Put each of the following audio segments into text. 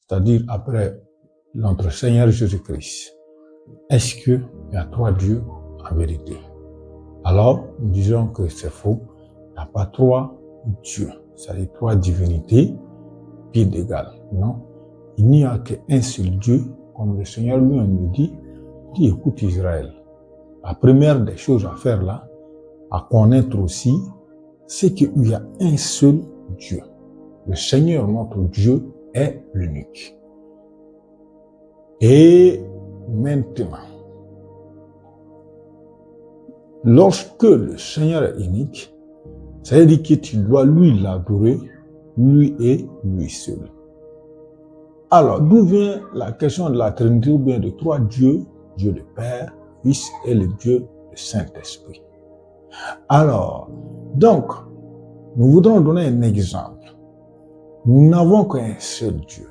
c'est-à-dire après notre Seigneur Jésus-Christ, est-ce qu'il y a 3 dieux en vérité? Alors, nous disons que c'est faux. Il n'y a pas 3 dieux, c'est-à-dire 3 divinités, pied d'égal. Non, il n'y a qu'un seul Dieu, comme le Seigneur lui-même nous dit, écoute Israël. La première des choses à faire là, à connaître aussi, c'est qu'il y a un seul Dieu. Le Seigneur, notre Dieu, est l'unique. Et maintenant, lorsque le Seigneur est unique, ça veut dire que tu dois lui l'adorer, lui et lui seul. Alors, d'où vient la question de la Trinité ou bien de 3 dieux, Dieu le Père, Fils et le Dieu le Saint-Esprit? Alors, donc, nous voudrons donner un exemple. Nous n'avons qu'un seul Dieu.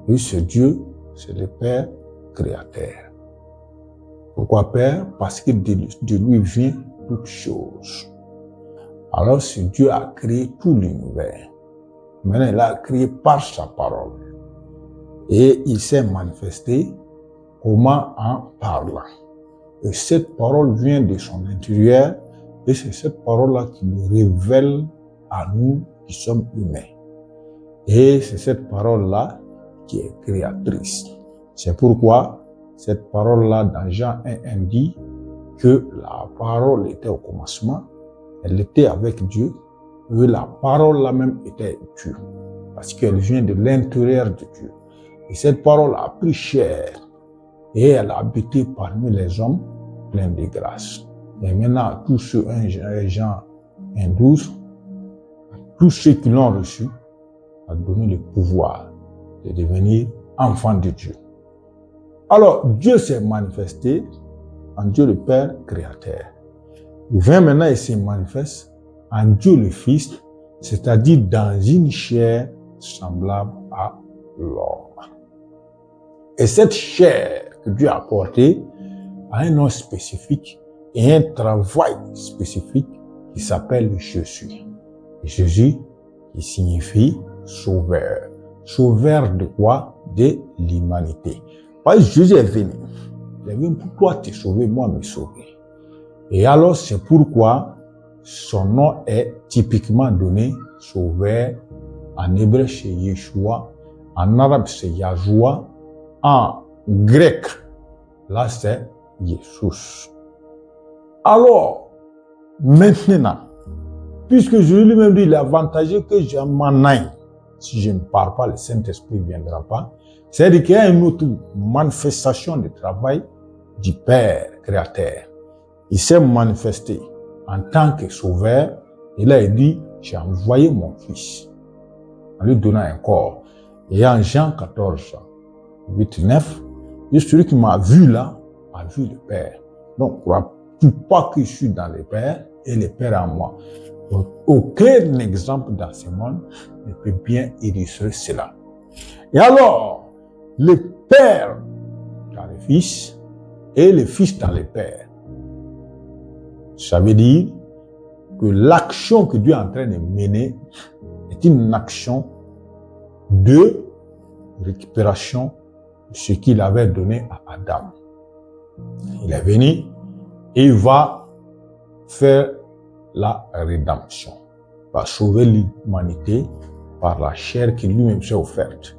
Et ce Dieu, c'est le Père créateur. Pourquoi Père? Parce que de lui vient toute chose. Alors, ce Dieu a créé tout l'univers. Maintenant, il a créé par sa parole. Et il s'est manifesté comment? En parlant. Et cette parole vient de son intérieur, et c'est cette parole-là qui nous révèle à nous qui sommes humains. Et c'est cette parole-là qui est créatrice. C'est pourquoi cette parole-là, dans Jean 1, dit que la parole était au commencement, elle était avec Dieu, et la parole-là même était Dieu, parce qu'elle vient de l'intérieur de Dieu. Et cette parole a pris chair, et elle a habité parmi les hommes, plein de grâce. Et maintenant, tous ceux, Jean 1,12, tous ceux qui l'ont reçu, a donné le pouvoir de devenir enfants de Dieu. Alors, Dieu s'est manifesté en Dieu le Père créateur. Il vient maintenant et se manifeste en Dieu le Fils, c'est-à-dire dans une chair semblable à l'homme. Et cette chair que Dieu a portée a un nom spécifique et un travail spécifique qui s'appelle Jésus. Jésus qui signifie sauveur. Sauveur de quoi? De l'humanité. Parce que Jésus est venu. Il est venu pour toi te sauver, moi me sauver. Et alors c'est pourquoi son nom est typiquement donné sauveur. En hébreu c'est Yeshua, en arabe c'est Yahshua, en grec là c'est Jesus. Alors maintenant, puisque Jésus lui-même dit, il est avantageux que je m'en aille. Si je ne pars pas, le Saint-Esprit ne viendra pas. C'est-à-dire qu'il y a une autre manifestation du travail du Père créateur. Il s'est manifesté en tant que sauveur. Et là, il dit, j'ai envoyé mon Fils en lui donnant un corps. Et en Jean 14, 8, 9, celui qui m'a vu là, a vu le Père. Donc, ne pas que je suis dans le Père et le Père en moi. Donc, aucun exemple dans ce monde ne peut bien illustrer cela. Et alors, le Père dans le Fils et le Fils dans le Père. Ça veut dire que l'action que Dieu est en train de mener est une action de récupération de ce qu'il avait donné à Adam. Il est venu et il va faire la rédemption, va sauver l'humanité par la chair qui lui-même s'est offerte.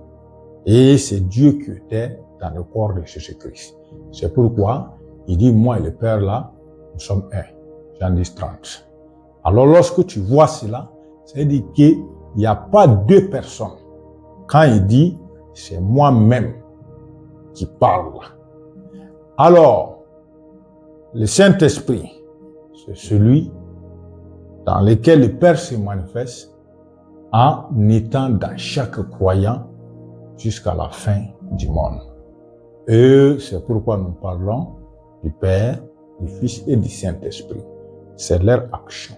Et c'est Dieu qui était dans le corps de Jésus-Christ. C'est pourquoi il dit, moi et le Père là, nous sommes un. Jean 10, 30. Alors lorsque tu vois cela, ça veut dire qu'il n'y a pas 2 personnes. Quand il dit, c'est moi-même qui parle. Alors, le Saint-Esprit, c'est celui dans lequel le Père se manifeste en étant dans chaque croyant jusqu'à la fin du monde. Et c'est pourquoi nous parlons du Père, du Fils et du Saint-Esprit. C'est leur action.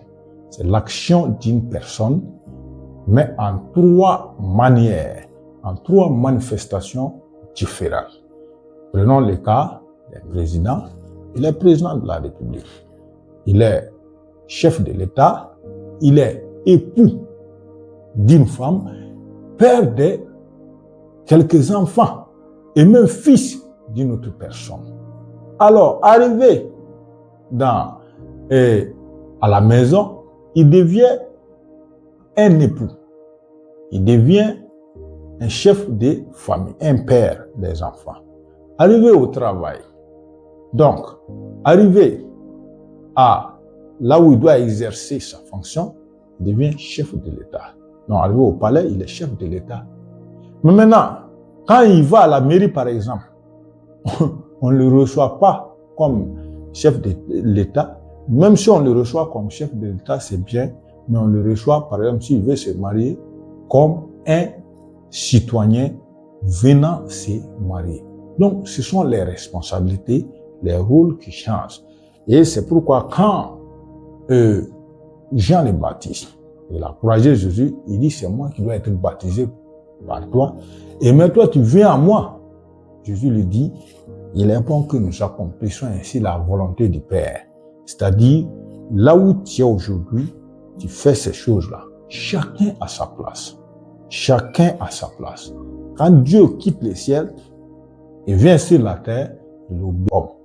C'est l'action d'une personne, mais en 3 manières, en 3 manifestations différentes. Prenons le cas du président. Il est président de la République. Il est chef de l'État. Il est époux d'une femme, père de quelques enfants et même fils d'une autre personne. Alors, arrivé à la maison, il devient un époux. Il devient un chef de famille, un père des enfants. Arrivé au travail, donc, arrivé à là où il doit exercer sa fonction, il devient chef de l'État. Non, arrivé au palais, il est chef de l'État. Mais maintenant, quand il va à la mairie, par exemple, on ne le reçoit pas comme chef de l'État. Même si on le reçoit comme chef de l'État, c'est bien, mais on le reçoit, par exemple, s'il veut se marier, comme un citoyen venant se marier. Donc, ce sont les responsabilités, les rôles qui changent. Et c'est pourquoi quand Jean le Baptiste, il a encouragé Jésus, il dit, c'est moi qui dois être baptisé par toi. Et mais toi, tu viens à moi. Jésus lui dit, il est bon que nous accomplissions ainsi la volonté du Père. C'est-à-dire, là où tu es aujourd'hui, tu fais ces choses-là. Chacun a sa place. Chacun a sa place. Quand Dieu quitte le ciel et vient sur la terre, il obéit.